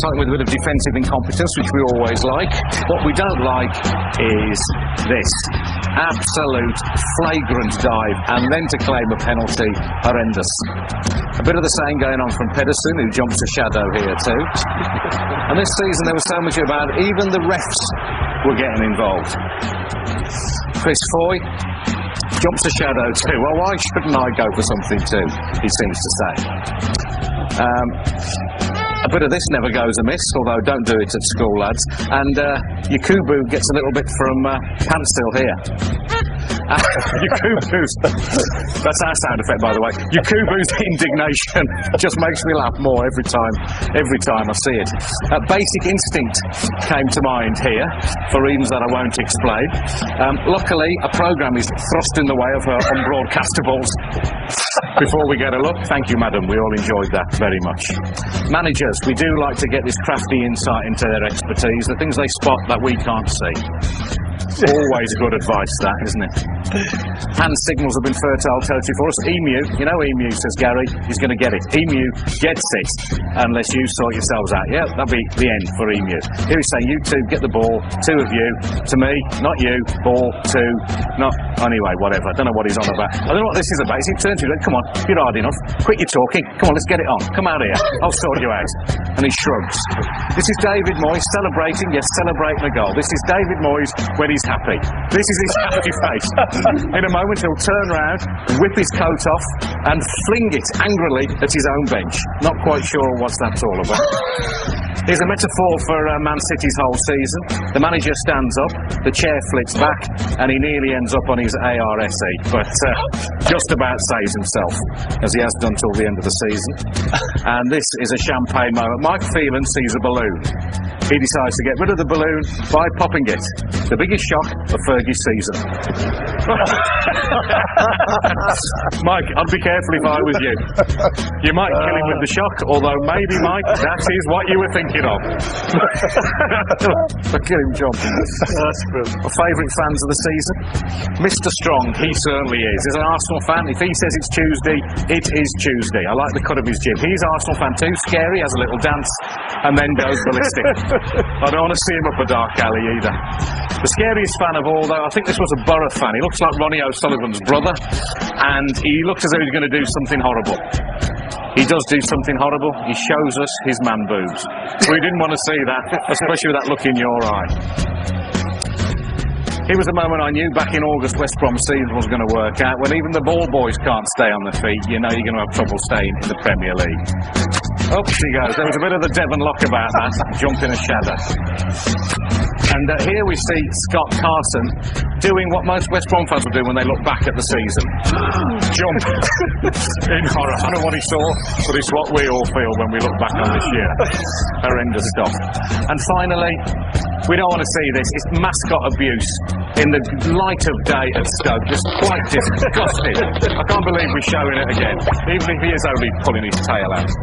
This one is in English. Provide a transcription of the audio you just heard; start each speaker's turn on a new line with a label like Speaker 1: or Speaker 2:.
Speaker 1: something with a bit of defensive incompetence, which we always like. What we don't like is this. Absolute flagrant dive, and then to claim a penalty, horrendous. A bit of the same going on from Pedersen, who jumps a shadow here too. And this season there was so much about it, even the refs were getting involved. Chris Foy jumps a shadow too. Well, why shouldn't I go for something too, he seems to say. A bit of this never goes amiss, although don't do it at school, lads. And Yakubu gets a little bit from Panstill here. Yakubu's, that's our sound effect, by the way. Yakubu's indignation just makes me laugh more every time I see it. Basic Instinct came to mind here, for reasons that I won't explain. Luckily, a programme is thrust in the way of her unbroadcastables. Before we get a look, thank you, madam, we all enjoyed that very much. Managers, we do like to get this crafty insight into their expertise, the things they spot that we can't see. Always good advice, that, isn't it? Hand signals have been fertile territory for us. Emu, you know Emu, says Gary, he's going to get it. Emu gets it, unless you sort yourselves out. Yeah, that'll be the end for Emu. Here he's saying, you two, get the ball, two of you, to me, not you, ball, two, not, anyway, whatever, I don't know what he's on about. I don't know what this is about. Is he turned to you, come on, you're hard enough, quit your talking, come on, let's get it on, come out here, I'll sort you out. And he shrugs. This is David Moyes celebrating, yes, celebrating a goal. This is David Moyes when he's happy. This is his happy face. In a moment he'll turn round, whip his coat off and fling it angrily at his own bench. Not quite sure what that's all about. Here's a metaphor for Man City's whole season. The manager stands up, the chair flips back, and he nearly ends up on his ARSE, but just about saves himself, as he has done till the end of the season. And this is a champagne moment. Mike Phelan sees a balloon. He decides to get rid of the balloon by popping it. The biggest shock of Fergie's season. Mike, I'd be careful if I was you. You might kill him with the shock, although maybe, Mike, that is what you were thinking of. Look at him jumping. That's good. My favourite fans of the season? Mr. Strong, he certainly is. As an Arsenal fan, if he says it's Tuesday, it is Tuesday. I like the cut of his jib. He's an Arsenal fan too, scary, has a little dance, and then goes ballistic. I don't want to see him up a dark alley either. The scariest fan of all, though, I think this was a Borough fan. He looks like Ronnie O'Sullivan's brother, and he looks as though he's going to do something horrible. He does do something horrible. He shows us his man boobs. We didn't want to see that, especially with that look in your eye. Here was the moment I knew back in August West Brom season was going to work out. When even the ball boys can't stay on their feet, you know you're going to have trouble staying in the Premier League. Up she goes. There was a bit of the Devon lock about that, jump in a shadow. And here we see Scott Carson doing what most West Brom fans will do when they look back at the season. Jump in horror. I don't know what he saw, but it's what we all feel when we look back on this year. Horrendous stuff. And finally, we don't want to see this. It's mascot abuse in the light of day at Stoke. Just quite disgusting. I can't believe we're showing it again, even if he is only pulling his tail out.